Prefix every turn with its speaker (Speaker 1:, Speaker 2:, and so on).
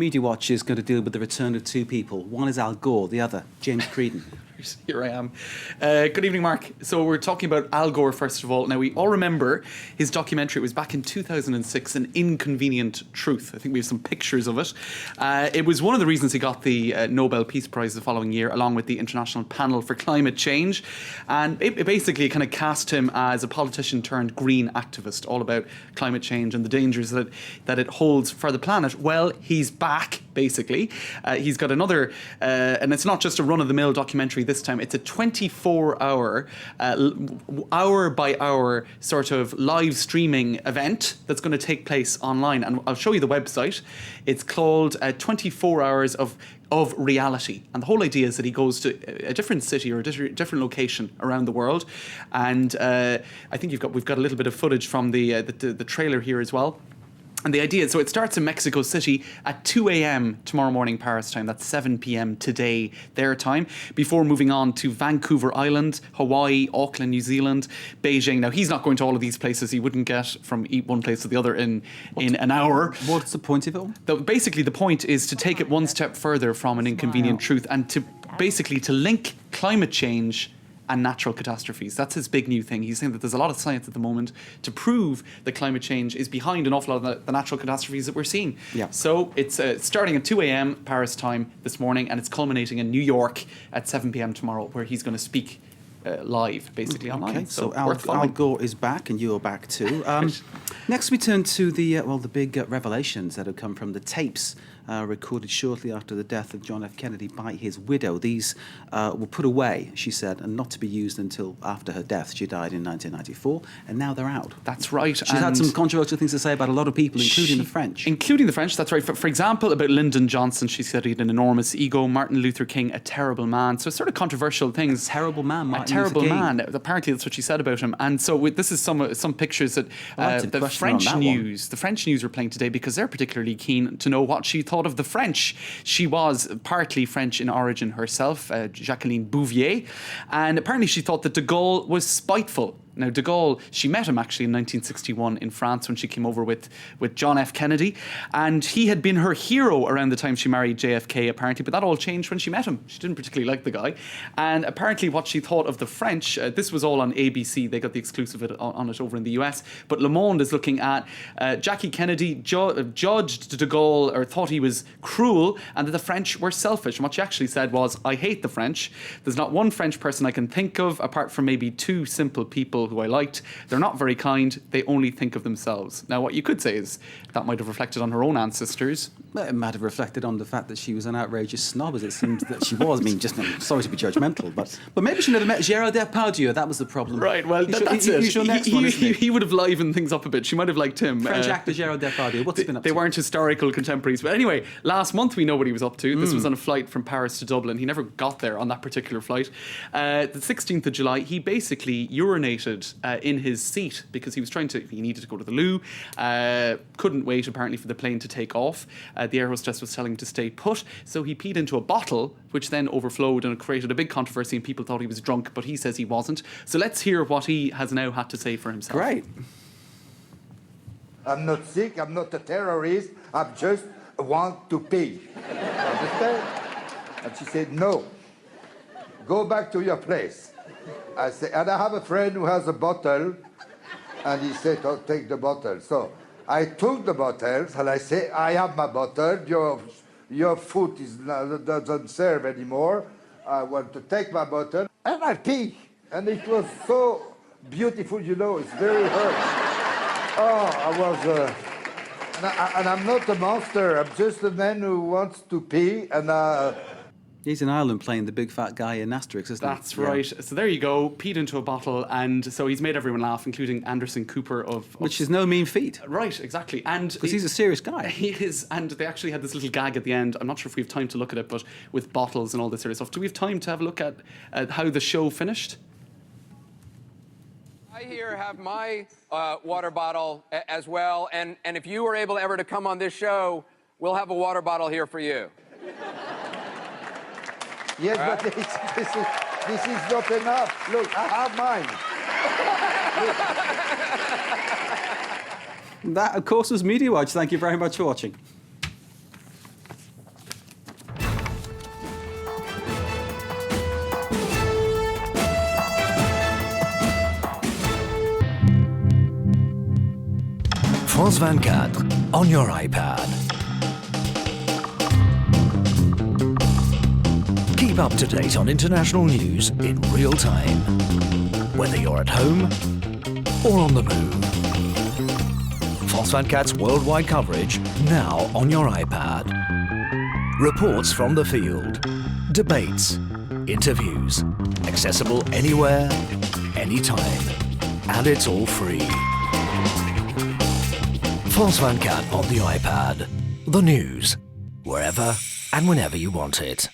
Speaker 1: Media Watch is going to deal with the return of two people. One is Al Gore, the other, James Creedon.
Speaker 2: Here I am. Good evening, Mark. So we're talking about Al Gore, first of all. Now, we all remember his documentary. It was back in 2006, An Inconvenient Truth. I think we have some pictures of it. It was one of the reasons he got the Nobel Peace Prize the following year, along with the International Panel for Climate Change. And it basically kind of cast him as a politician turned green activist, all about climate change and the dangers that it holds for the planet. Well, he's back, basically. He's got another, and it's not just a run-of-the-mill documentary this time. It's a 24-hour, hour-by-hour sort of live streaming event that's going to take place online. And I'll show you the website. It's called 24 Hours of Reality. And the whole idea is that he goes to a different city or a different location around the world. And I think we've got a little bit of footage from the trailer here as well. And the idea, so it starts in Mexico City at 2 a.m. tomorrow morning Paris time. That's 7 p.m. today their time, before moving on to Vancouver Island, Hawaii, Auckland, New Zealand, Beijing. Now, he's not going to all of these places. He wouldn't get from one place to the other in an hour.
Speaker 1: What's the point of it all?
Speaker 2: Basically, the point is to take it one step further from An Inconvenient Truth and to link climate change and natural catastrophes. That's his big new thing. He's saying that there's a lot of science at the moment to prove that climate change is behind an awful lot of the natural catastrophes that we're seeing.
Speaker 1: Yeah.
Speaker 2: So it's starting at 2 a.m. Paris time this morning, and it's culminating in New York at 7 p.m. tomorrow, where he's going to speak live, basically online.
Speaker 1: Okay, so Al Gore is back, and you're back too. Next, we turn to the big revelations that have come from the tapes recorded shortly after the death of John F. Kennedy by his widow. These were put away, she said, and not to be used until after her death. She died in 1994, and now they're out.
Speaker 2: That's right.
Speaker 1: She's had some controversial things to say about a lot of people, including the French.
Speaker 2: Including the French, that's right. For example, about Lyndon Johnson, she said he had an enormous ego. Martin Luther King, a terrible man. So sort of controversial things.
Speaker 1: A terrible man, Martin
Speaker 2: terrible
Speaker 1: Luther King.
Speaker 2: man. Apparently, that's what she said about him. And so this is some pictures that the French news were playing today, because they're particularly keen to know what she thought of the French. She was partly French in origin herself, Jacqueline Bouvier, and apparently she thought that de Gaulle was spiteful. Now, de Gaulle, she met him actually in 1961 in France when she came over with John F. Kennedy. And he had been her hero around the time she married JFK, apparently. But that all changed when she met him. She didn't particularly like the guy. And apparently what she thought of the French, this was all on ABC. They got the exclusive on it over in the US. But Le Monde is looking at Jackie Kennedy judged de Gaulle, or thought he was cruel, and that the French were selfish. And what she actually said was, I hate the French. There's not one French person I can think of, apart from maybe two simple people who I liked. They're not very kind. They only think of themselves. Now, what you could say is that might have reflected on her own ancestors.
Speaker 1: Well, it might have reflected on the fact that she was an outrageous snob, as it seemed that she was. I mean, I'm sorry to be judgmental, but maybe she never met Gérard Depardieu. That was the problem.
Speaker 2: Right, well, that's it.
Speaker 1: He's your next one, isn't
Speaker 2: he would have livened things up a bit. She might have liked him.
Speaker 1: French actor Gérard Depardieu. What's he been up to?
Speaker 2: They weren't historical contemporaries. But anyway, last month we know what he was up to. This was on a flight from Paris to Dublin. He never got there on that particular flight. The 16th of July, he basically urinated in his seat because he needed to go to the loo. Couldn't wait, apparently, for the plane to take off. The air hostess was telling him to stay put. So he peed into a bottle, which then overflowed and created a big controversy, and people thought he was drunk, but he says he wasn't. So let's hear what he has now had to say for himself.
Speaker 1: Great.
Speaker 3: I'm not sick, I'm not a terrorist, I just want to pee. Understand? And she said, no. Go back to your place. I said, and I have a friend who has a bottle, and he said, oh, take the bottle. So I took the bottles, and I said, I have my bottle, your foot doesn't serve anymore. I want to take my bottle, and I pee. And it was so beautiful, it's very hurt. Oh, I was, and I'm not a monster. I'm just a man who wants to pee, and
Speaker 1: He's in Ireland playing the big fat guy in Asterix, isn't he?
Speaker 2: That's right. So there you go, peed into a bottle, and so he's made everyone laugh, including Anderson Cooper
Speaker 1: Which is no mean feat.
Speaker 2: Right, exactly. And
Speaker 1: because he's a serious guy.
Speaker 2: He is, and they actually had this little gag at the end. I'm not sure if we have time to look at it, but with bottles and all this sort of stuff. Do we have time to have a look at how the show finished?
Speaker 4: I here have my water bottle as well, and if you were able ever to come on this show, we'll have a water bottle here for you.
Speaker 3: Yes, right. But this is not enough. Look, I have mine.
Speaker 1: That, of course, was Media Watch. Thank you very much for watching.
Speaker 5: France 24 on your iPad. Keep up to date on international news in real time, whether you're at home or on the move. France 24's worldwide coverage now on your iPad. Reports from the field, debates, interviews, accessible anywhere, anytime, and it's all free. France 24 on the iPad. The news, wherever and whenever you want it.